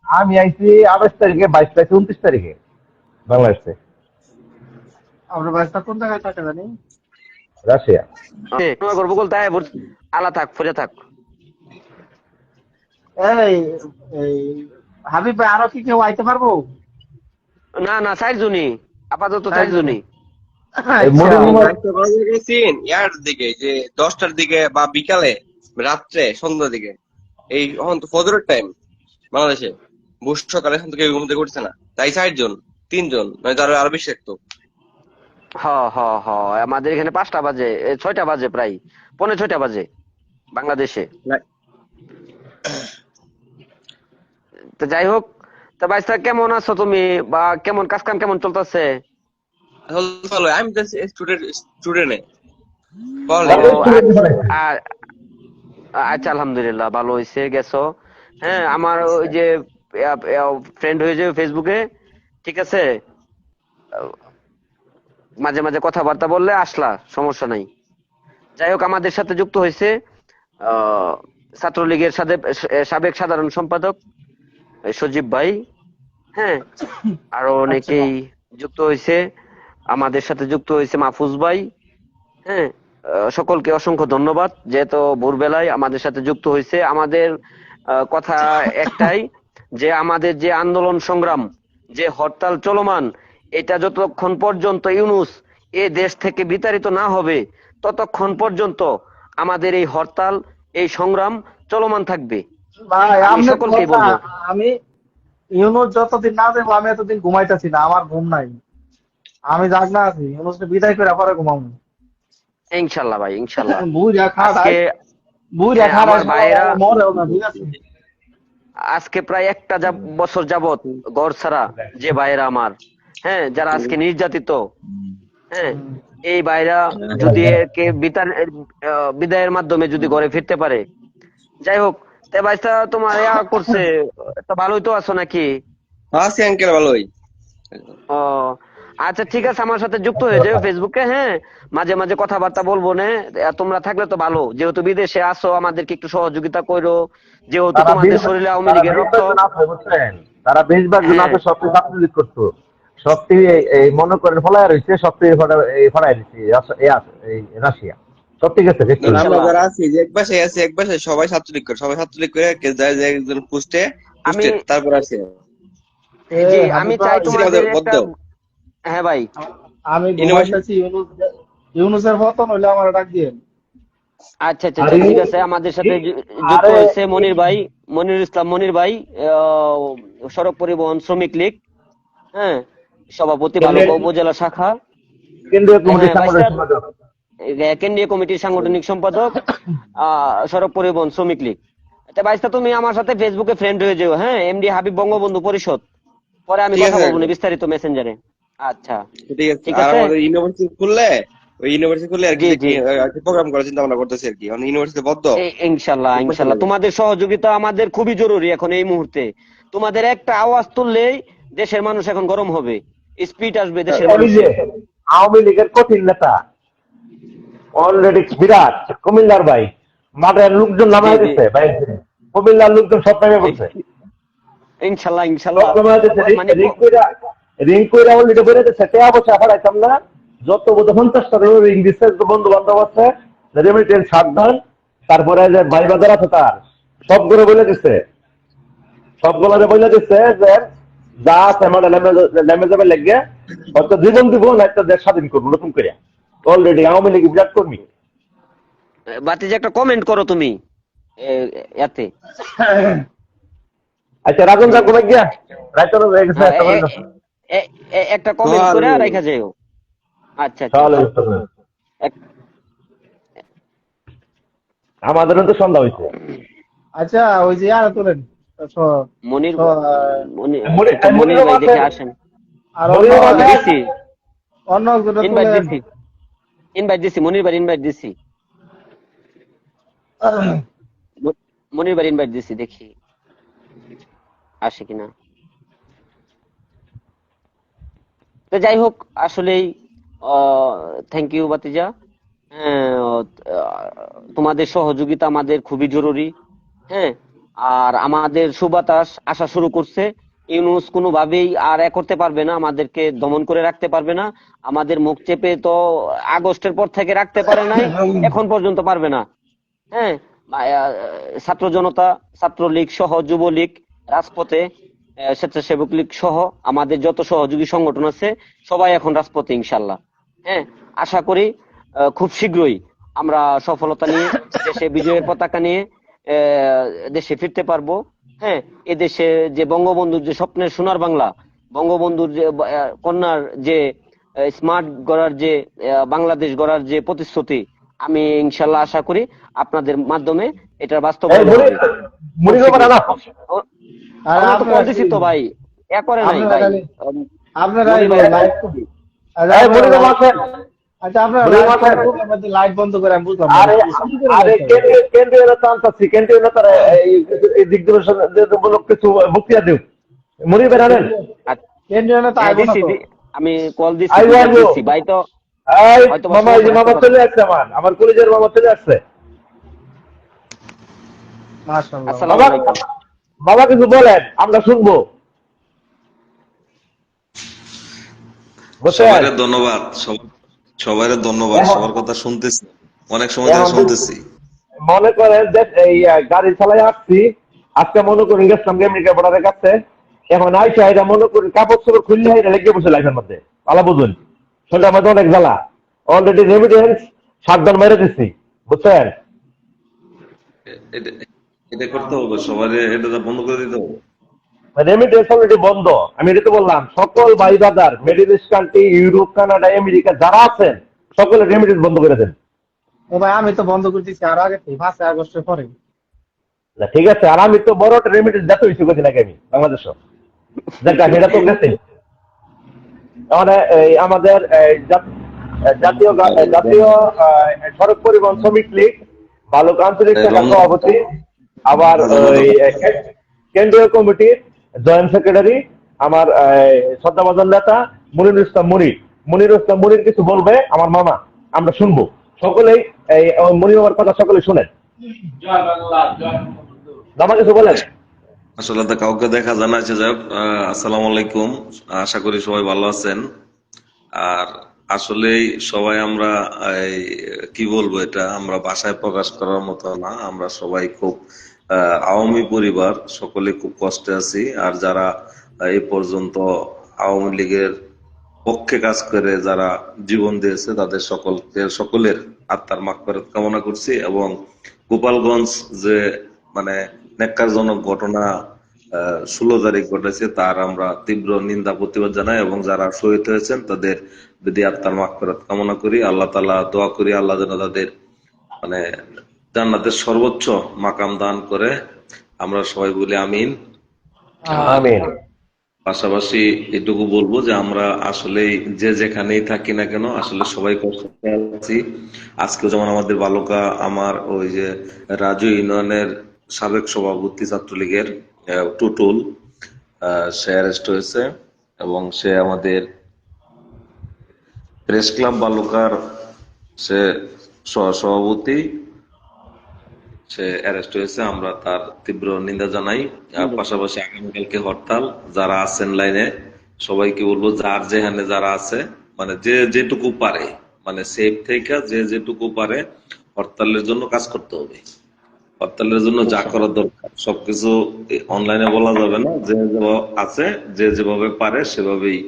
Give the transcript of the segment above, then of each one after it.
আমি আইছি 28 তারিখে, 22 তারিখে, 29 তারিখে বাংলাদেশে, আপনার বাসটা কোন জায়গায় থাকে জানি? রাশিয়া। করবো বলতে আলা থাক ফিরে থাক। এই এই হাবিব ভাই, আরো কি কেউ আইতে পারবো? না না, 4 জনই, আপাতত তাই জন্য। 4 জনই। এই আচ্ছা। মডেল নম্বর বাইকটা বাজে গেছেন ইয়ার দিকে, যে 10টার দিকে বা বিকালে, রাত্রে, সন্ধ্যার দিকে। এই এখন তো ফজরের টাইম বাংলাদেশে, বুশ সকালে এখন তো কেউ ঘুম থেকে উঠছে না, তাই 4 জন, 3 জন, নয়তো আরো বেশি থাকতো। হ হ হ, আমাদের এখানে 5টা বাজে, 6টা বাজে, প্রায় 6:45 বাজে বাংলাদেশে। না- তো যাই হোক, তা বাইস্তা কেমন আছো তুমি, বা কেমন কাজ কাম কেমন চলতেছে? আসলে ভালো, আমি তো স্টুডেন্ট ও পড়ালেখা। আ- আচ্ছা, আলহামদুলিল্লাহ, ভালো হয়েছে গেছো। হ্যাঁ, আমার ওই যে ফ্রেন্ড হয়ে যাবে ফেসবুকে, ঠিক আছে, মাঝে মাঝে কথাবার্তা বললে আসলা, সমস্যা নাই। যাই হোক, আমাদের সাথে যুক্ত হয়েছে আহ ছাত্রলীগের সাথে সাবেক সাধারণ সম্পাদক সজীব ভাই। হ্যাঁ, আরো আচ্ছা। অনেকেই যুক্ত হয়েছে, আমাদের সাথে যুক্ত হয়েছে মাহফুজ ভাই। হ্যাঁ, সকলকে অসংখ্য ধন্যবাদ, যেহেতু ভোরবেলায় আমাদের সাথে যুক্ত হয়েছে। আমাদের কথা একটাই, যে আমাদের যে আন্দোলন সংগ্রাম, যে হরতাল চলমান, এটা যতক্ষণ পর্যন্ত ইউনূস এ দেশ থেকে বিতাড়িত না হবে, ততক্ষণ পর্যন্ত আমাদের এই হরতাল, এই সংগ্রাম চলমান থাকবে। ভাই আমি আপনি সকলকেই কথা, বলবো। আমি ইউনুস যতদিন না দেবো আমি এতদিন ঘুমাইতেছি না, আমার ঘুম নাই, আমি জাগনা আছি। ইউনুসকে বিদায় করে পরে ঘুমাবো। ইনশাল্লাহ ভাই, ইনশাল্লাহ। বুইরা আজকে, খাড়াই, বুইরা হ্যাঁ, খাড়াই আমার সবাই ভাইয়েরা মরেও না, ঠিক আছে? আজকে প্রায় একটা বছর যাবত ঘর ছাড়া যে ভাইয়েরা আমার, হ্যাঁ, যারা আজকে নির্যাতিত, হ্যাঁ, হুম। এই ভাইরা যদি একে বিদায়ের মাধ্যমে যদি ঘরে ফিরতে পারে। যাই হোক, তে ভাইটা তোমার করছে, তো ভালোই তো আছো নাকি? আছি আঙ্কেল, ভালোই। ও আচ্ছা, ঠিক আছে, আমার সাথে যুক্ত হয়ে যাও ফেসবুকে। হ্যাঁ, মাঝে মাঝে কথাবার্তা বলবো না। তোমরা থাকলে তো ভালো, যেহেতু বিদেশে আসো, আমাদেরকে একটু সহযোগিতা করো, যেহেতু তারা তোমাদের শরীরে আওয়ামী তারা লীগের রক্ত। বেশিরভাগ জন আছে, বুঝছেন? তারা বেশিরভাগ জন হ্যাঁ, আছে, সবচেয়ে ছাত্রলীগ করতো, সবচেয়ে এই মনে করেন ফলায় রয়েছে, সবচেয়ে ফলায় দিচ্ছে এই রাশিয়া, সব ঠিক আছে না না, বেশিরভাগ। আমরা ইনশাল্লাহ। যারা আছি, যে এক পাশে আছি, এক পাশে সবাই ছাত্রলীগ করে, সবাই ছাত্রলীগ করে যায় যে একজন পুস্টে, আমি, তারপর আছে। এ জি, আমি হাবিব চাই ভাই, ছিল তোমাদের আমাদের বদ্ধ একটা, হ্যাঁ ভাই। আমি ইউনিভার্সিটি। ঘুমাইতেছি। ইউনুসের পতন হইলে আমার ডাক দিয়ে। আচ্ছা আচ্ছা আচ্ছা, আরে ঠিক আছে, আমাদের সাথে যুক্ত আরে হয়েছে মনির ভাই, মনির ইসলাম মনির ভাই, আহ, সড়ক পরিবহন শ্রমিক লীগ, হ্যাঁ, সভাপতি বালুকা উপজেলা শাখা। কেন্দ্রীয় কমিটির হ্যাঁ সাংগঠনিক ভাইস্টার, সম্পাদক। কেন্দ্রীয় কমিটির সাংগঠনিক সম্পাদক, সড়ক পরিবহন শ্রমিক লীগ। আচ্ছা ভাইস্তা, তুমি আমার সাথে ফেসবুকে ফ্রেন্ড হয়ে যাও, হ্যাঁ, এমডি হাবিব বঙ্গবন্ধু পরিষদ। পরে আমি ঠিক কথা আছে বলবো না uncle, বিস্তারিত মেসেঞ্জারে। আচ্ছা, ঠিক আছে। ঠিক আর আছে। আমাদের ইউনিভার্সিটি খুললে, ওই ইউনিভার্সিটি খুললে আর কি, জি যে জি, প্রোগ্রাম করার চিন্তা ভাবনা করতেছি আর কি, মানে ইউনিভার্সিটি বদ্ধ। ইনশাল্লাহ এক মাসের ইনশাল্লাহ, লাগে। তোমাদের সহযোগিতা আমাদের খুবই জরুরি এখন এই মুহূর্তে। তোমাদের একটা আওয়াজ তুললেই দেশের মানুষ এখন গরম হবে, স্পিড আসবে দেশের ওই যে মানুষের। আওয়ামী লীগের কঠিন নেতা অলরেডি বিরাট কুমিল্লার ভাই, মাঠের লোকজন জি নামাই জি, দিচ্ছে ভাই, কুমিল্লার লোকজন সব নামে পড়ছে, ইনশাল্লাহ সব ইনশাল্লাহ। নামাই দিচ্ছে। মানে রিঙ্কুরা অলরেডি বেড়ে দিচ্ছে, টেয়া বসে হারাইতাম না, যত বোধ 50টা রিং দিচ্ছে, বন্ধু বান্ধব আছে, রেমিটেন্স সাবধান, তারপরে যে ভাই বাজার আছে তার সবগুলো বলে দিচ্ছে, সবগুলো বলে দিচ্ছে যে যা আছে আমার লেমে যাবে লেগে, হয়তো জীবন দিব না, একটা দেশ স্বাধীন করবো নতুন করে। অলরেডি আওয়ামী লীগ বিরাট কর্মী। বাতি যে একটা কমেন্ট করো তুমি এতে। আচ্ছা রাজন দা ঘুমাই গিয়া, রাইতে হয়ে গেছে, হ্যাঁ, একটা বাজে গেছে। একটা কমেন্ট আর করে রেখা যাও। আচ্ছা আচ্ছা তাহলে আচ্ছা। বুঝতে পারবেন। এক- আমাদেরও তো সন্ধ্যা হয়েছে। আচ্ছা, ওই যে আর তোলেন। স- মনির স- মনির একটু মনির মনিরও ভাই আছে, দেখে আসেন। আর অন্য মনিরও আমি আছে। দিছি, অন্য একজনে ইনভাইট তোলেন। দিছি, ইনভাইট দিছি, মনির ভাই ইনভাইট দিছি, মনির ভাই ইনভাইট দিছি, দেখি আসে কিনা। তো যাই হোক, আসলেই থ্যাংক ইউ বাতিজা। হ্যাঁ, তোমাদের সহযোগিতা আমাদের খুবই জরুরি। হ্যাঁ, আর আমাদের সুবাতাস আসা শুরু করছে। ইউনূস কোনোভাবেই আর করতে পারবে না, আমাদেরকে দমন করে রাখতে পারবে না। আমাদের মুখ চেপে তো আগস্টের পর থেকে রাখতে পারে নাই, এখন পর্যন্ত পারবে না। হ্যাঁ, ছাত্র জনতা, ছাত্রলীগ সহ যুবলীগ রাজপথে, স্বেচ্ছাসেবক লীগ সহ আমাদের যত সহযোগী সংগঠন আছে সবাই এখন রাজপথে ইনশাল্লাহ। হ্যাঁ, আশা করি খুব শীঘ্রই আমরা সফলতা নিয়ে দেশে বিজয়ের পতাকা নিয়ে দেশে ফিরতে পারবো। হ্যাঁ, এদেশে যে বঙ্গবন্ধুর যে স্বপ্নের সোনার বাংলা, বঙ্গবন্ধুর যে কন্যার যে স্মার্ট গড়ার যে বাংলাদেশ গড়ার যে প্রতিশ্রুতি, আমি ইনশাল্লাহ আশা করি আপনাদের মাধ্যমে এটার বাস্তবায়ন হবে। মুড়ি খাবেন না? আর আমরা তো আপনারা কল দিছি তো ভাই, করে নাই আপনারা ভাই। খালি আপনারা মুড়ি এই ভাই, লাইভ মুড়ি খাবেন? আচ্ছা আপনারা মুড়ি লাইভ খাবেন? করার মধ্যে লাইট বন্ধ করে আমি বুঝলাম না। আরে কেন্দ্রীয় নেতা আনতাছি, কেন্দ্রীয় নেতারা এই দিকদর্শনমূলক কিছু বক্তৃতা দেব। মুড়ি বেরানেন? কেন্দ্রীয় নেতা হ্যাঁ, আইবো না দিছি, তো? আমি কল আইবো, আইবো। দিছি ভাই। তো এই হয়তো মামা, এই যে মামা চলে আসছে, আমার কলেজের মামা চলে আসছে। মাশাআল্লাহ। আসসালামু বাবা, আলাইকুম। বাবা কিছু বলেন, আমরা শুনবো। বুঝছেন? সবাইরে ধন্যবাদ, সবাইরে ধন্যবাদ, সবার কথা শুনতেছি, অনেক সময় ধরে এখন শুনতেছি। মনে করেন যে এই গাড়ি চালাই আসছি, আজকে মনে করেন গেছিলাম আমেরিকা বর্ডারের কাছে, এখন আইসা এটা মনে করেন কাপড় চোপড় খুললে এটা লেগে বসে লাইফের মধ্যে, আলা বুঝুন সেটা আমাদের অনেক জ্বালা। অলরেডি রেমিটেন্স সাবধান মেরে দিচ্ছি, বুঝছেন? এটা এটা করতে হবে, সবাই এটা বন্ধ করে দিতে হবে। রেমিটেন্স অলরেডি বন্ধ। আমি এটা তো বললাম, সকল ভাই বাজার middle east country, Europe, Canada, America যারা আছেন সকলে রেমিটেন্স বন্ধ করে দেন। ও ভাই আমি তো বন্ধ করে দিছি আর আগে থেকে 5 আগস্টের পরে। না, ঠিক আছে। আর আমি তো বড় একটা রেমিটেন্স যত ইস্যু করছি নাকি আমি বাংলাদেশ যেটা সেটা তো গেছে। মানে আমাদের জাতীয় জাতীয় সড়ক পরিবহন শ্রমিক লীগ বালক আঞ্চলিক শাখার সভাপতি, আবার ওই কেন্দ্রীয় কমিটির জয়েন্ট সেক্রেটারি আমার শ্রদ্ধাভাজন নেতা মনিরুল ইসলাম মনিরুল ইসলাম মনির কিছু বলবে আমার মামা, আমরা শুনবো। সকলেই এই মনির মামার কথা সকলে শুনেন। মামা কিছু বলেন। আসলে তো কাউকে দেখা জানাচ্ছে। যাই হোক, আসসালামু আলাইকুম, আশা করি সবাই ভালো আছেন। আর আসলে সবাই আমরা কি বলবো, এটা আমরা ভাষায় প্রকাশ করার মতো না। আমরা সবাই খুব আওয়ামী পরিবার, সকলে খুব কষ্টে আছি। আর যারা এই পর্যন্ত আওয়ামী লীগের পক্ষে কাজ করে যারা জীবন দিয়েছে তাদের সকলের আত্মার মাগফিরাত কামনা করছি। এবং গোপালগঞ্জ যে মানে ন্যাক্কারজনক ঘটনা 16 তারিখ ঘটেছে তার আমরা তীব্র নিন্দা প্রতিবাদ জানাই, এবং যারা শহীদ হয়েছেন তাদের যদি আত্মার মাগফিরাত কামনা করি। আল্লাহ তাআলা দোয়া করি আল্লাহ যেন তাদের মানে জান্নাতের সর্বোচ্চ মাকাম দান করে। আমরা সবাই বলি আমিন। আমিন। পাশাপাশি এটুকু বলবো যে আমরা আসলে যে যেখানেই থাকি না কেন আসলে সবাই কষ্টে আছি। আজকে যেমন আমাদের বালুকা, আমার ওই যে রাজু ইউনিয়নের সাবেক সভাপতি ছাত্রলীগের টুটুল, সে অ্যারেস্ট হয়েছে, এবং সে আমাদের প্রেস ক্লাব বালুকার সে সভাপতি, সে অ্যারেস্ট হয়েছে। আমরা তার তীব্র নিন্দা জানাই। আর পাশাপাশি আগামীকালকে হরতাল, যারা আছেন লাইনে সবাইকে বলবো যার যেখানে যারা আছে মানে যে যেটুকু পারে মানে সেফ থেকে যে যেটুকু পারে হরতালের জন্য কাজ করতে হবে। হরতালের জন্য যা করার দরকার সবকিছু অনলাইনে বলা যাবে না, যে যেভাবে আছে যে যেভাবে পারে সেভাবেই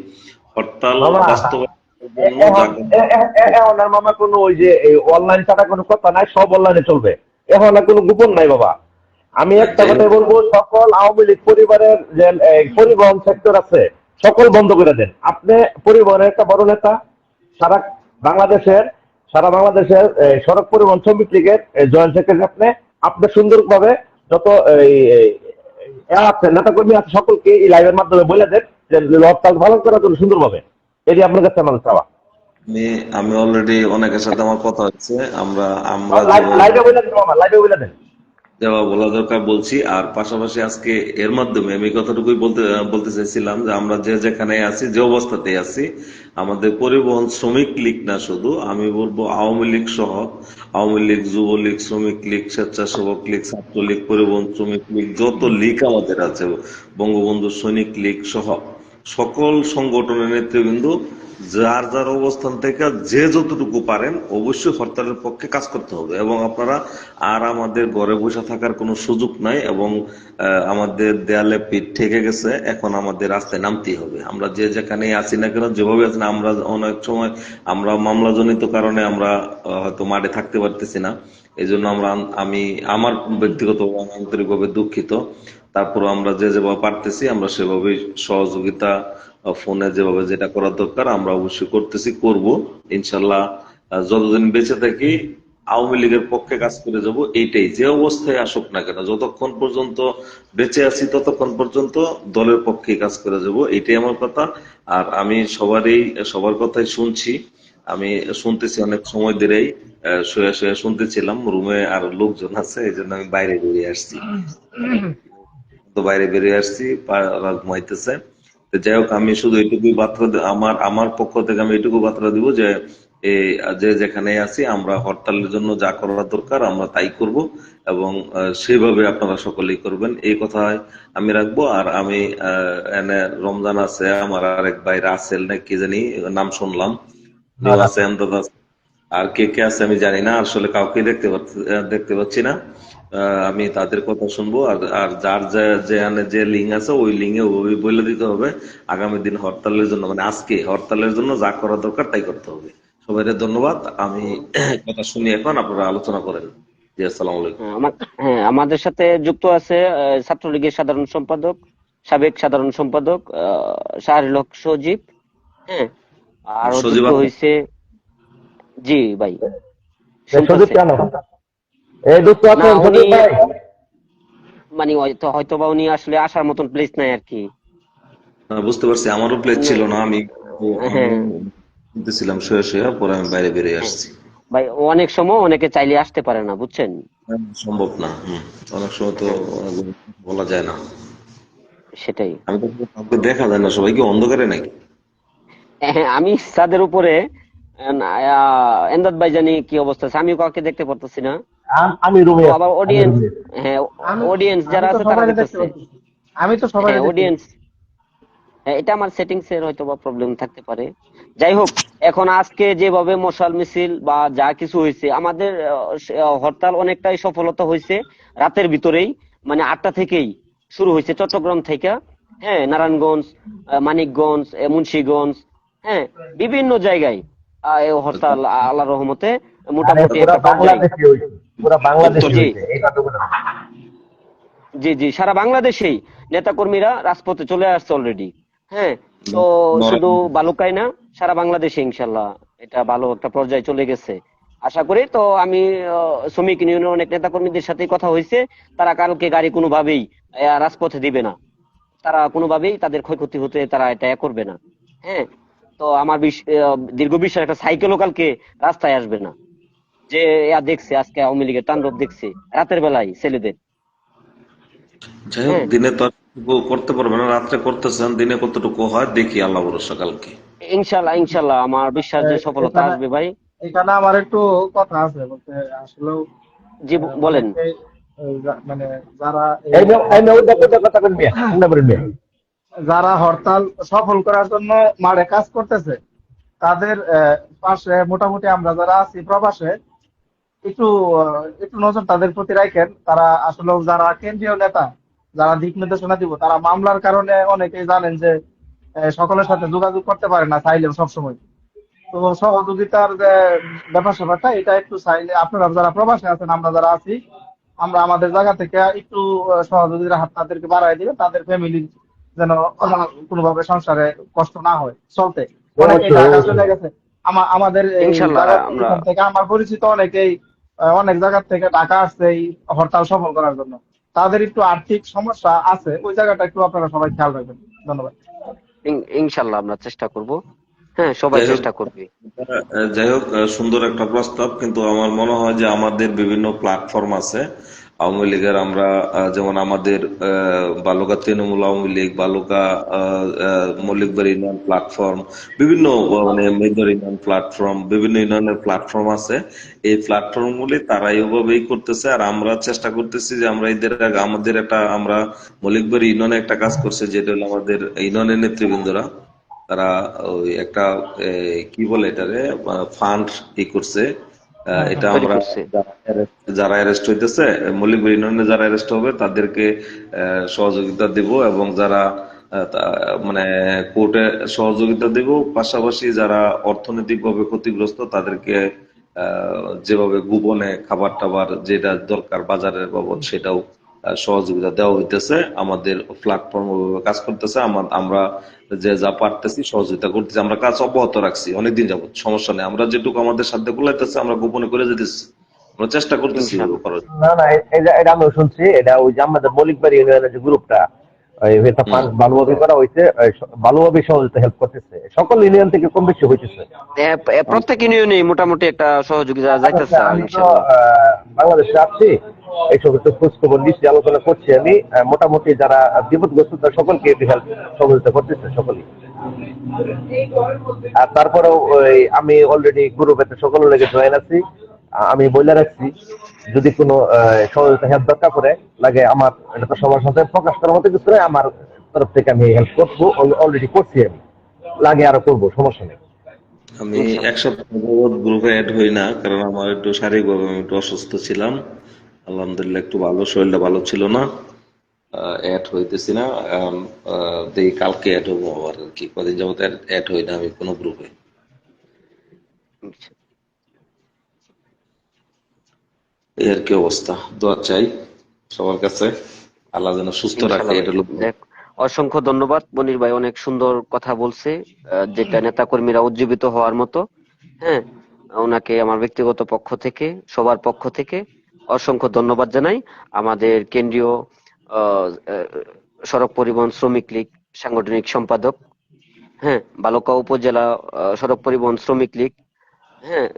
হরতাল বাস্তবায়নের জন্য এখন আর মামা কোনো ওই যে অনলাইন ছাড়া কোনো কথা নাই, সব অনলাইনে চলবে। এখন আর কোনো গোপন নাই বাবা। আমি একটা কথাই বলবো, সকল আওয়ামী লীগ পরিবারের যে পরিবহন সেক্টর আছে সকল বন্ধ করে দেন। আপনি পরিবহনের একটা বড় নেতা, সারা বাংলাদেশের সড়ক পরিবহন শ্রমিক লীগের জয়েন্ট সেক্রেটারি, আপনি সুন্দরভাবে যত আছে নেতা কর্মী আছে সকলকে এই লাইভের মাধ্যমে বলে দেন যে হরতাল পালন করার জন্য সুন্দরভাবে। এটি আপনার কাছে আমার চাওয়া। আমি অলরেডি অনেকের সাথে আমার কথা হচ্ছে। আমরা লাইভে বলে দেন মামা, লাইভে বলে দেন। যাওয়া বলা দরকার বলছি। আর পাশাপাশি আজকে এর মাধ্যমে আমি কতটুকুই বলতে চাইছিলাম যে আমরা যে যেখানে আছি, যে অবস্থাতে আছি, আমাদের পরিবহন শ্রমিক লীগ না, শুধু আমি বলবো আওয়ামী লীগ সহ, আওয়ামী লীগ, যুবলীগ, শ্রমিক লীগ, স্বেচ্ছাসেবক লীগ, ছাত্রলীগ, পরিবহন শ্রমিক লীগ, যত লীগ আমাদের আছে, বঙ্গবন্ধু সৈনিক লীগ সহ সকল সংগঠনের নেতৃবৃন্দ যার যার অবস্থান থেকে যে যতটুকু পারেন অবশ্যই হরতালের পক্ষে কাজ করতে হবে। এবং আপনারা আর আমাদের ঘরে বসে থাকার কোনো সুযোগ নাই। এবং আমাদের দেয়ালে পিঠ ঠেকে গেছে, এখন আমাদের রাস্তায় নামতেই হবে। আমরা যে যেখানে আছি না কেন, যেভাবে আছি না, আমরা অনেক সময় আমরা মামলাজনিত কারণে আমরা হয়তো মাঠে থাকতে পারতেছি না। এই জন্য আমি আমার ব্যক্তিগত আন্তরিকভাবে দুঃখিত। তারপর আমরা যে যেভাবে পারতেছি আমরা সেভাবেই সহযোগিতা, ফোনে যেভাবে যেটা করার দরকার আমরা অবশ্যই করতেছি, করব ইনশাল্লাহ। যতদিন বেঁচে থাকি আওয়ামী লীগের পক্ষে কাজ করে যাব, এইটাই যে অবস্থায় আসুক না কেন, যতক্ষণ পর্যন্ত বেঁচে আছি ততক্ষণ পর্যন্ত দলের পক্ষে কাজ করে যাব, এইটাই আমার কথা। আর আমি সবার কথাই শুনছি, আমি শুনতেছি অনেক সময় ধরেই, শুয়ে শুয়ে শুনতেছিলাম, রুমে আর লোকজন আছে, এই জন্য আমি বাইরে বেরিয়ে আসছি। তো বাইরে বেরিয়ে আসছি, ওরা ঘুমাইতেছে। তো যাই হোক, আমি শুধু এইটুকুই বার্তা আমার পক্ষ থেকে আমি এইটুকু বার্তা দিব যে যে যেখানে আছি আমরা হরতালের জন্য যা করার দরকার আমরা তাই করব। এবং সেইভাবে আপনারা সকলেই করবেন, এই কথাই আমি রাখবো। আর আমি এনে রমজান আছে, আমার আরেক ভাই রাসেল না কি জানি নাম শুনলাম, কেউ আছে, এমদাদ আছে, আর কে কে আছে আমি জানি না, আসলে কাউকে দেখতে পাচ্ছি না। আমি তাদের কথা শুনবো। আর আর যার যে লিঙ্ক আছে ওই লিঙ্কে ওই বলে দিতে হবে আগামী দিন হরতালের জন্য, মানে আজকে হরতালের জন্য যা করা দরকার তাই করতে হবে। সবাইকে ধন্যবাদ। আমি কথা শুনি, এখন আপনারা আলোচনা করেন। জি, আসসালামু আলাইকুম। আমাদের সাথে যুক্ত আছে ছাত্রলীগের সাধারণ সম্পাদক, সাবেক সাধারণ সম্পাদক শাহরুল হক সজীব। হ্যাঁ, আর সজীব যুক্ত আহমেদ। হয়েছে। জি ভাই, সজীব শুনতেছে কেন? এই দুঃখ না আছেন উনি, সজীব ভাই? মানে হয়তো বা উনি আসলে আসার মতন প্লেস নাই আর কি। বুঝতে পারছি, আমারও প্লেট ছিল না, আমি হ্যাঁ শুনতেছিলাম শুয়ে শুয়ে, পরে আমি বাইরে বেরিয়ে হ্যাঁ আসছি। ভাই, অনেক সময় অনেকে চাইলে আসতে পারে না, বুঝছেন। সম্ভব না। অনেক সময় তো হ্যাঁ, বলা যায় না। সেটাই। আমি তো কাউকে দেখা যায় না, সবাই কি অন্ধকারে নাকি? হ্যাঁ, আমি ছাদের উপরে এমদাদ ভাই জানি কি অবস্থা আছে, আমি কাউকে দেখতে পারতেছি না। আমি তো রুমে আছি, আবার আমি অডিয়েন্স, রুমে। হ্যাঁ আমি অডিয়েন্স আমি যারা তো আছে তারা সবাই দেখতে দেখতেছে। পাচ্ছি। আমি তো সবাই হ্যাঁ দেখতে অডিয়েন্স, পাচ্ছি। এটা আমার সেটিংস এর হয়তো বা প্রবলেম থাকতে পারে। যাই হোক, এখন আজকে যেভাবে মশাল মিছিল বা যা কিছু হয়েছে, আমাদের হরতাল অনেকটাই সফলতা হয়েছে রাতের ভিতরেই, মানে 8টা থেকেই শুরু হয়েছে চট্টগ্রাম থেকে। হ্যাঁ, নারায়ণগঞ্জ, মানিকগঞ্জ, মুন্সিগঞ্জ, হ্যাঁ বিভিন্ন জায়গায় এই হরতাল আল্লাহর রহমতে আরে মোটামুটি পুরা একটা পর্যায়ে। বাংলাদেশি হয়েছে, পুরা বাংলাদেশি জি হয়েছে, এইটা তো বলে। জি জি, সারা বাংলাদেশেই নেতাকর্মীরা রাজপথে চলে আসছে অলরেডি। হ্যাঁ, তো শুধু বালুকায় না, সারা বাংলাদেশে ইনশাল্লাহ এটা ভালো একটা পর্যায়ে চলে গেছে আশা করি। তো আমি শ্রমিক ইউনিয়নের অনেক নেতাকর্মীদের সাথে কথা হয়েছে, তারা কালকে গাড়ি কোনোভাবেই রাজপথে দিবে না, তারা কোনোভাবেই তাদের ক্ষয়ক্ষতি হতে তারা এটা করবে না। হ্যাঁ, তো আমার দীর্ঘ বিশ্বাস একটা সাইকেলও কালকে রাস্তায় আসবে না, যে দেখছে আজকে আওয়ামী লীগের তাণ্ডব দেখছে রাতের বেলায় ছেলেদের। যাই হোক, হ্যাঁ, দিনে তো আর কিছু করতে পারবে না, রাত্রে করতেছেন, দিনে কতটুকু হয় দেখি, আল্লাহ ভরসা কালকে। ইনশাল্লাহ ইনশাল্লাহ আমার বিশ্বাস যে সফলতা এখানে আসবে ভাই। এখানে আমার একটু কথা আছে বলতে, আসলেও জি বলেন। অনেকে মানে যারা এই মেয়ে, এই মেয়ে, ওইটা কথা বলবি, ঠান্ডা করবি। যারা হরতাল সফল করার জন্য মাঠে কাজ করতেছে, তাদের পাশে মোটামুটি আমরা যারা আছি প্রবাসে একটু একটু নজর তাদের প্রতি রাখেন। তারা আসলে যারা কেন্দ্রীয় নেতা, যারা দিক নির্দেশনা দিব, তারা মামলার কারণে অনেকেই জানেন যে সকলের সাথে যোগাযোগ করতে পারে না চাইলেও সবসময়। তো সহযোগিতার যে ব্যাপার স্যাপারটা, এটা একটু চাইলে আপনারা যারা প্রবাসে আছেন, আমরা যারা আছি, আমরা আমাদের জায়গা থেকে একটু সহযোগিতার হাত তাদেরকে বাড়াই দিলে তাদের ফ্যামিলি যেন কোনোভাবে সংসারে কষ্ট না হয় চলতে। অনেকেই ঢাকা চলে গেছে। আমাদের এই ইনশাল্লাহ জায়গা আমরা, এখান থেকে আমার পরিচিত অনেকেই অনেক জায়গা থেকে ঢাকা আসছে এই হরতাল সফল করার জন্য। তাদের একটু আর্থিক সমস্যা আছে, ওই জায়গাটা একটু আপনারা সবাই খেয়াল রাখবেন। ধন্যবাদ। ইনশাল্লাহ আমরা চেষ্টা করব। হ্যাঁ, সবাই যাই হোক, চেষ্টা করবে। সুন্দর একটা প্রস্তাব, কিন্তু আমার মনে হয় যে আমাদের বিভিন্ন প্ল্যাটফর্ম আছে, আওয়ামী লীগের আমরা যেমন আমাদের বালুকা তৃণমূল আওয়ামী লীগ, বালুকা মল্লিকবাড়ি ইউনিয়ন প্ল্যাটফর্ম, বিভিন্ন মানে মেজর ইউনিয়ন প্ল্যাটফর্ম, বিভিন্ন ইউনিয়নের প্ল্যাটফর্ম আছে। এই প্ল্যাটফর্ম গুলি তারা এইভাবেই করতেছে, আর আমরা চেষ্টা করতেছি যে আমরা এদের আগে আমাদের একটা আমরা মল্লিকবাড়ি ইউনিয়নে একটা কাজ করছে, যেটা হলো আমাদের ইউনিয়নের নেতৃবৃন্দরা তারা ওই একটা কি বলে এটারে ফান্ড করছে। এটা তৈরি আমরা করছে। যারা অ্যারেস্ট হইতেছে মৌলিক ইউনিয়নে যারা অ্যারেস্ট হবে তাদেরকে সহযোগিতা দিব, এবং যারা মানে কোর্টে সহযোগিতা দিব, পাশাপাশি যারা অর্থনৈতিকভাবে ক্ষতিগ্রস্ত তাদেরকে যেভাবে গোপনে খাবার টাবার যেটা দরকার বাজারের বাবদ সেটাও সহযোগিতা দেওয়া হইতেছে। আমাদের প্ল্যাটফর্ম কাজ করতেছে, আমরা যে যা পারতেছি সহযোগিতা করতেছি, আমরা কাজ অব্যাহত রাখছি অনেকদিন যাবত, সমস্যা নেই। আমরা যেটুকু আমাদের সাথে কুলাইতেছে আমরা গোপনে করে যেতেছি, আমরা চেষ্টা করতেছি ইনশাল্লাহ। করার। না না, এটা আমিও শুনছি। এটা ওই যে আমাদের মৌলিকবাড়ি ইউনিয়নের যে গ্রুপটা, এটা হুম। ভালোভাবে করা হয়েছে, ভালোভাবে সহযোগিতা হেল্প করতেছে, সকল ইউনিয়ন থেকে কম বেশি হইতেছে। প্রত্যেক ইউনিয়নে মোটামুটি একটা সহযোগিতা যাইতেছে আচ্ছা, আমি তো ইনশাল্লাহ। বাংলাদেশে আছি, এইসব একটু খোঁজ খবর নিচ্ছি, আলোচনা করছি আমি। মোটামুটি যারা বিপদগ্রস্ত তার সকলকে একটু হেল্প সহযোগিতা করতেছে সকলেই। আর তারপরেও আমি অলরেডি গ্রুপেতে সকলের লেগে জয়েন আছি। আমি বলে রাখছি, যদি কোনো সহযোগিতা হেল্প দরকার পড়ে লাগে, আমার এটা তো সবার সাথে প্রকাশ করার মতো কিছু নয়, আমার তরফ থেকে আমি হেল্প করবো, অলরেডি করছি আমি, লাগে আরো করবো, সমস্যা নেই। আমি ইনশাল্লাহ। এক সপ্তাহ যাবত গ্রুপে অ্যাড হই না, কারণ আমার একটু শারীরিকভাবে আমি একটু অসুস্থ ছিলাম। আলহামদুলিল্লাহ একটু ভালো, শরীরটা ভালো ছিল না, অ্যাড হইতেছি না। দেখি কালকে অ্যাড হবো আবার আর কি, কদিন যাবত অ্যাড হই না আমি কোনো গ্রুপে। এই আর কি অবস্থা, দোয়া চাই সবার কাছে, আল্লাহ যেন সুস্থ রাখে, ইনশাল্লাহ ভাই। এটা হলো। দেখ, অসংখ্য ধন্যবাদ মনির ভাই, অনেক সুন্দর কথা বলছে, যেটা নেতাকর্মীরা উজ্জীবিত হওয়ার মতো। হ্যাঁ, ওনাকে আমার ব্যক্তিগত পক্ষ থেকে, সবার পক্ষ থেকে অসংখ্য ধন্যবাদ জানাই। আমাদের কেন্দ্রীয় আহ, আহ, সড়ক পরিবহন শ্রমিক লীগ সাংগঠনিক সম্পাদক, হ্যাঁ, বালুকা উপজেলা সড়ক পরিবহন শ্রমিক লীগ, হ্যাঁ,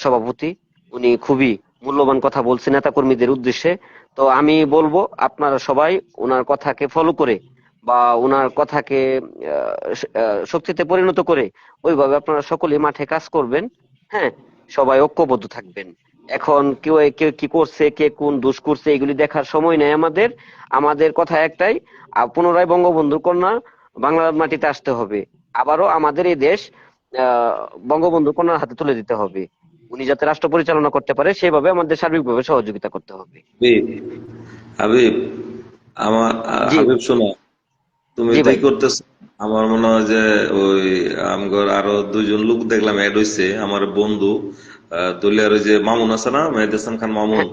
সভাপতি, উনি খুবই মূল্যবান কথা বলছেন নেতাকর্মীদের উদ্দেশ্যে। তো আমি বলবো আপনারা সবাই ওনার কথাকে ফলো করে বা ওনার কথাকে শক্তিতে পরিণত করে ওইভাবে আপনারা সকলে মাঠে কাজ করবেন। হ্যাঁ, সবাই ঐক্যবদ্ধ থাকবেন। এখন কেউ কেউ কি করছে, কে কোন দোষ করছে এগুলি দেখার সময় নেই আমাদের। আমাদের কথা একটাই, পুনরায় বঙ্গবন্ধু কন্যা বাংলার মাটিতে আসতে হবে। আবারও আমাদের এই দেশ বঙ্গবন্ধু কন্যার হাতে তুলে দিতে হবে। উনি যাতে রাষ্ট্র পরিচালনা করতে পারে সেভাবে আমাদের সার্বিকভাবে সহযোগিতা করতে হবে। হাবিব, হাবিব, আমার জি হাবিব শোনো, তুমি জি তো ভাই। ই করতেছ। আমার মনে হয় যে ওই আমগর আরো দুইজন লোক দেখলাম অ্যাড হইছে, আমার বন্ধু দলিয়ার ওই যে মামুন আছে না, মেহেদি হাসান খান মামুন, হ্যাঁ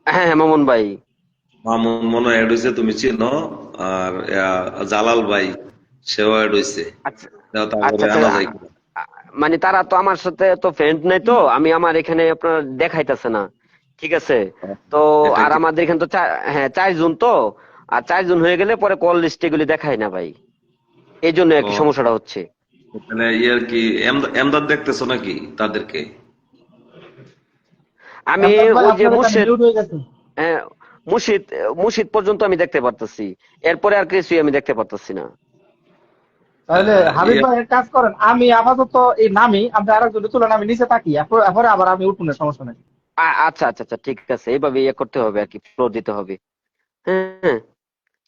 হ্যাঁ হ্যাঁ, মামুন ভাই। মামুন মনে হয় অ্যাড হইছে, তুমি চিনো। আর জালাল ভাই, সেও অ্যাড হইছে। আচ্ছা দাও আচ্ছা তারপরে আচ্ছা। আনা যায় কিনা। মানে তারা তো আমার সাথে তো ফ্রেন্ড নাই, তো আমি আমার এখানে আপনার দেখাইতেছে না। ঠিক আছে। তো এটা আর কি আমাদের এখানে তো হ্যাঁ 4 জন তো। আর 4 জন হয়ে গেলে পরে কল লিস্টে এগুলি দেখায় না ভাই, এই জন্য আর কি ও, সমস্যাটা হচ্ছে। তাহলে ইয়ার কি এমদাদ দেখতেছো নাকি তাদেরকে? আমি এমদাদ ভাই ওই যে আপনার এখানে মুর্শেদ, মিউট হয়ে গেছে। হ্যাঁ, মুর্শিদ, মুর্শিদ পর্যন্ত আমি দেখতে পারতেছি, এরপরে আর কিছুই আমি দেখতে পারতেছি না। তাহলে হাবিব ইয়া, ভাই এক কাজ করেন, আমি আপাতত এই নামি, আমরা আরেকজনের তুলনা আমি নিচে থাকি, এরপরে আবার আমি উঠুন, সমস্যা নেই। আচ্ছা আচ্ছা আচ্ছা, ঠিক আছে, এইভাবে ইয়ে করতে হবে আর কি, ফ্লোর দিতে হবে। হ্যাঁ,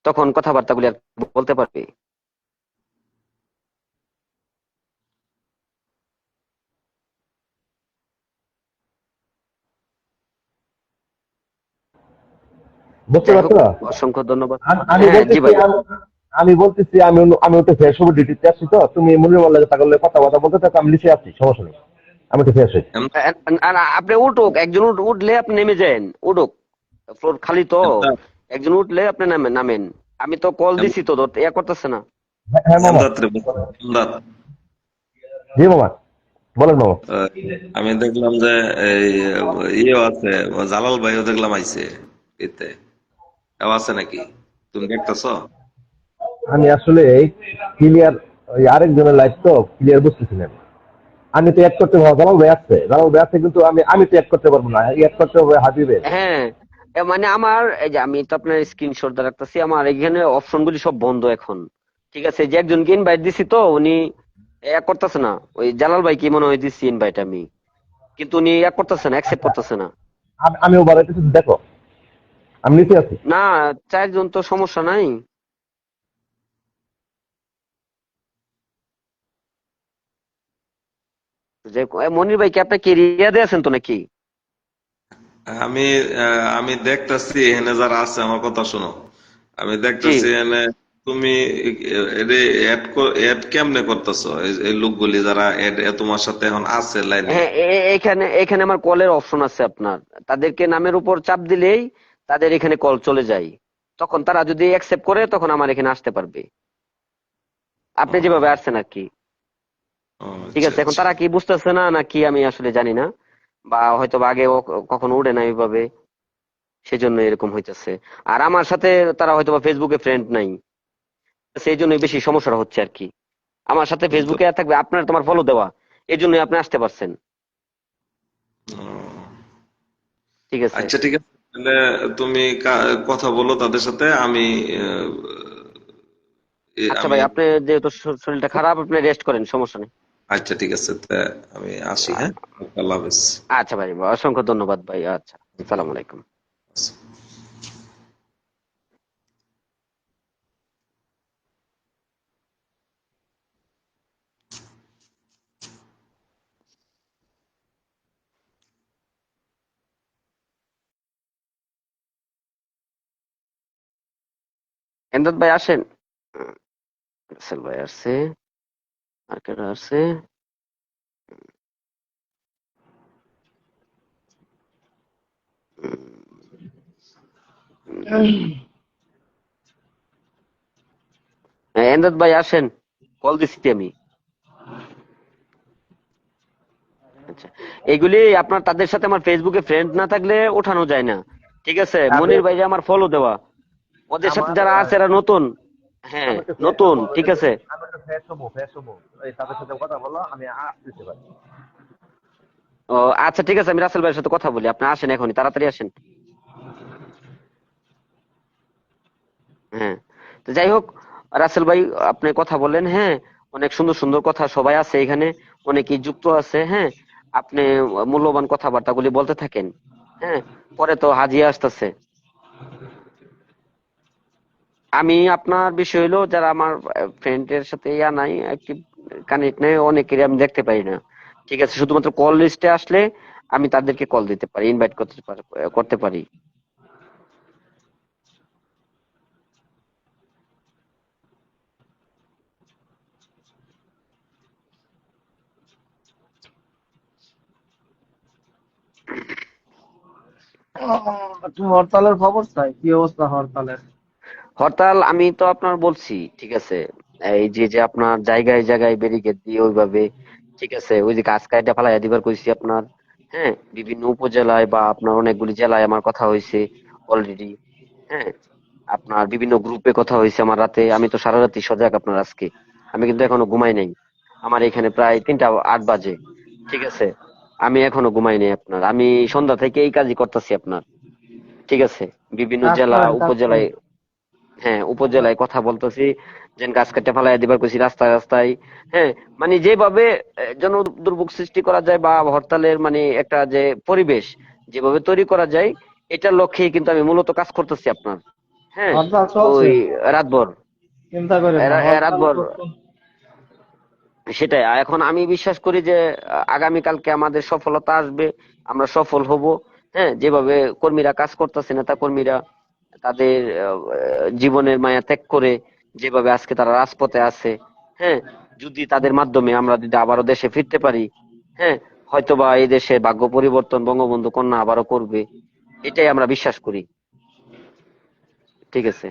তখন কথাবার্তাগুলি আর বলতে পারবে। বুঝতে যাই হোক, পারছো? অসংখ্য ধন্যবাদ। আমি হ্যাঁ জি বলতেছি, ভাই। আমি বলতেছি, আমি একটু ফ্রেশ হবো, ডিউটিতে আসছি তো, তুমি মনির বললে তাহলে কথা কথা বলতে থাকো, আমি লিখে আসছি, সমস্যা নেই, আমি একটু ফ্রেশ হই। আপনি উঠুক, একজন উঠলে আপনি নেমে যান, উঠুক, ফ্লোর খালি তো। এমদাদ, একজন উঠলে আপনি নামেন নামেন। আমি তো কল দিছি তো, ইয়া করতেছে না। হ্যাঁ হ্যাঁ, মামা। এমদাদ রে, এমদাদ, জি মামা, বলেন মামা। আহ, আমি দেখলাম যে এই ইয়েও আছে, জালাল ভাইও দেখলাম আইছে এতে, কেউ আছে নাকি তুমি দেখতেছো? আমি আসলে ক্লিয়ার, ওই আরেকজনের লাইফ তো ক্লিয়ার বুঝতেছিলাম। আমি তো অ্যাড করতে পারবো, জালাল ভাই আছে কিন্তু আমি তো অ্যাড করতে পারবো না, অ্যাড করতে হবে হাবিবের। হ্যাঁ, মানে আমার এই যে আমি তো আপনার স্ক্রিনশট রাখতেছি, আমার এখানে অপশন গুলি সব বন্ধ এখন। ঠিক আছে, যে একজনকে ইনভাইট দিছি তো উনি এক করতেছে না। ওই জালাল ভাই কি মনে হয় দিচ্ছি ইনভাইট আমি, কিন্তু উনি এক করতেছে না, অ্যাকসেপ্ট আচ্ছা, করতেছে না। আমি ওভার দেখো, আমি নিচে আছি। না, 4 জন তো সমস্যা নাই। যে মনির ভাই কি আপনার কি রিয়াদে আছেন তো নাকি? আমি আমি দেখতাছি এখানে যারা আছে, আমার কথা শোনো। আমি জি, দেখতাছি এখানে তুমি এড কেমনে করতেছো, এই লোকগুলি যারা এড তোমার সাথে এখন আছে লাইনে? হ্যাঁ, এখানে এখানে আমার কলের অপশন আছে আপনার। তাদেরকে নামের উপর চাপ দিলেই তাদের এখানে কল চলে যায়। তখন তারা যদি অ্যাকসেপ্ট করে তখন আমার এখানে আসতে পারবে, ও, আপনি যেভাবে আসছেন আর কি। ও, ঠিক আচ্ছা আছে, এখন আচ্ছা। তারা কি বুঝতেছে না নাকি আমি আসলে জানি না, বা হয়তো বা আগে কখনো উঠে না এইভাবে, সেজন্য এরকম হইতেছে। আর আমার সাথে তারা হয়তো বা ফেসবুকে ফ্রেন্ড নাই, সেই জন্যই বেশি সমস্যাটা হচ্ছে আর কি। আমার সাথে তো, ফেসবুকে থাকবে, আপনার তোমার ফলো দেওয়া, এই জন্যই আপনি আসতে পারছেন। ও, ঠিক আছে। আচ্ছা ঠিক আছে, তাহলে তুমি কথা বলো তাদের সাথে। আমি আহ, আচ্ছা আমি ভাই, আপনি যেহেতু শরীরটা খারাপ, আপনি রেস্ট করেন, সমস্যা নেই। আচ্ছা ঠিক আছে, তা আমি আসি, হ্যাঁ। আল্লাহ হাফেজ। আচ্ছা ভাই, অসংখ্য ধন্যবাদ ভাই। আচ্ছা, সালাম আলাইকুম। এমদাদ ভাই আসেন। রাসেল ভাই আসছে, আর কেটা আসছে? এমদাদ ভাই আসেন, কল দিচ্ছি আমি। আচ্ছা, এগুলি আপনার তাদের সাথে আমার ফেসবুকে ফ্রেন্ড না থাকলে ওঠানো যায় না। ঠিক আছে, মনির ভাই যে আমার ফলো দেওয়া, ওদের সাথে আমার যারা আছে এরা নতুন। হ্যাঁ, আমি একটু ফ্রেশ নতুন, হবো, ঠিক আছে। আমি একটু ফ্রেশ হবো, এই তাদের সাথে কথা বলো, আমি আসতে পারি। ও আচ্ছা, ঠিক আছে, আমি রাসেল ভাইয়ের সাথে কথা বলি, আপনি আসেন এখনই, তাড়াতাড়ি আসেন। হ্যাঁ, তো যাই হোক, রাসেল ভাই আপনি কথা বলেন, হ্যাঁ। অনেক সুন্দর সুন্দর কথা সবাই আছে এখানে, অনেকেই যুক্ত আছে, হ্যাঁ। আপনি মূল্যবান কথাবার্তাগুলি বলতে থাকেন, হ্যাঁ। পরে তো হাজিয়া আসতেছে। আমি আপনার বিষয় হলো যারা আমার ফ্রেন্ডের সাথে ইয়া নাই, অ্যাক্টিভ কানেক্ট নেই, অনেকেরই আমি দেখতে পারি না। ঠিক আছে, শুধুমাত্র কল লিস্টে আসলে আমি তাদেরকে কল দিতে পারি, ইনভাইট করতে পারি। একটু হরতালের খবর চাই, কি অবস্থা হরতালের? হরতাল আমি তো আপনার বলছি, ঠিক আছে। এই যে যে আপনার জায়গায় জায়গায় ব্যারিকেড দিয়ে ওইভাবে, ঠিক আছে, ওই যে গাছ কাইটা ফালাইয়া দিবার কইছি আপনার। হ্যাঁ, বিভিন্ন উপজেলায় বা আপনার অনেকগুলি জেলায় আমার কথা হয়েছে অলরেডি। হ্যাঁ, আপনার বিভিন্ন গ্রুপে কথা হয়েছে আমার রাতে, আমি তো সারা রাতি সজাগ আপনার আজকে। আমি কিন্তু এখনো ঘুমাই নাই। আমার এখানে প্রায় 3টা 8 বাজে। ঠিক আছে, আমি এখনো ঘুমাই নাই আপনার, আমি সন্ধ্যা থেকে এই কাজই করতেছি আপনার। ঠিক আছে, বিভিন্ন কাজ জেলা করেন, কাজ করেন। উপজেলায়, হ্যাঁ উপজেলায় কথা বলতেছি, যে গাছ কাটতে ফালাইয়া দিবার কইছি রাস্তায় রাস্তায়। হ্যাঁ, মানে যেভাবে জন দুর্ভোগ সৃষ্টি করা যায় বা হরতালের মানে একটা যে পরিবেশ যেভাবে তৈরি করা যায়, এটার লক্ষ্যেই কিন্তু আমি মূলত কাজ করতেছি আপনার। হ্যাঁ, হরতাল চলছে, ওই রাতভর, চিন্তা করেন না, হরতাল রাতভর করছেন। সেটাই। আর এখন আমি বিশ্বাস করি যে আগামীকালকে আমাদের সফলতা আসবে, আমরা সফল হব। হ্যাঁ, যেভাবে কর্মীরা কাজ করতেছে, নেতা কর্মীরা তাদের জীবনের মায়া ত্যাগ করে যেভাবে আজকে তারা রাজপথে আছে, হ্যাঁ, যদি তাদের মাধ্যমে আমরা যদি আবারও দেশে ফিরতে পারি, হ্যাঁ, হয়তোবা এই দেশে ভাগ্য পরিবর্তন বঙ্গবন্ধু কন্যা আবারও করবে, এটাই আমরা বিশ্বাস করি। ঠিক আছে,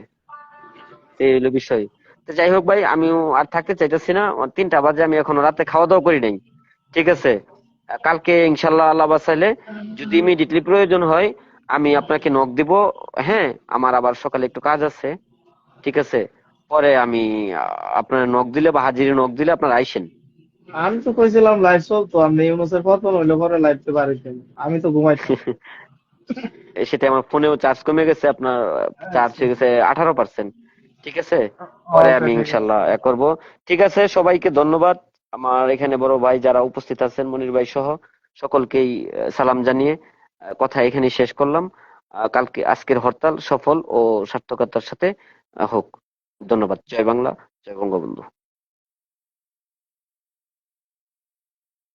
এই হলো বিষয়। তো যাই হোক ভাই, আমিও আর থাকতে চাইতেছি না, আমার 3টা বাজে, আমি এখনো রাতে খাওয়া দাওয়া করি নাই। ঠিক আছে, কালকে ইনশাল্লাহ আল্লাহ বাঁচাইলে যদি ইমিডিয়েটলি প্রয়োজন হয় আমি আপনাকে নক দিব। হ্যাঁ, আমার আবার সকালে একটু কাজ আছে। ঠিক আছে, পরে আমি আপনার নক দিলে বা হাজিরি নক দিলে আপনারা আইসেন। আমি তো কইছিলাম লাইভ চলতো, আমি ইউনুসের পতন হইলে পরে লাইভতে পারিতেন, আমি তো ঘুমাইতাম। সেটা আমার ফোনেও চার্জ কমে গেছে, আপনার চার্জ আচ্ছা, হয়ে গেছে 18%। ঠিক আছে, পরে ওকে আমি ঠিক আছে। ইনশাল্লাহ করব। ঠিক আছে, সবাইকে ধন্যবাদ। আমার এখানে বড় ভাই যারা উপস্থিত আছেন, মনির ভাই সহ সকলকেই সালাম জানিয়ে কথা এখানেই শেষ করলাম। আজকের হরতাল সফল ও সার্থকতার সাথে হোক। ধন্যবাদ। জয় বাংলা, জয় বঙ্গবন্ধু।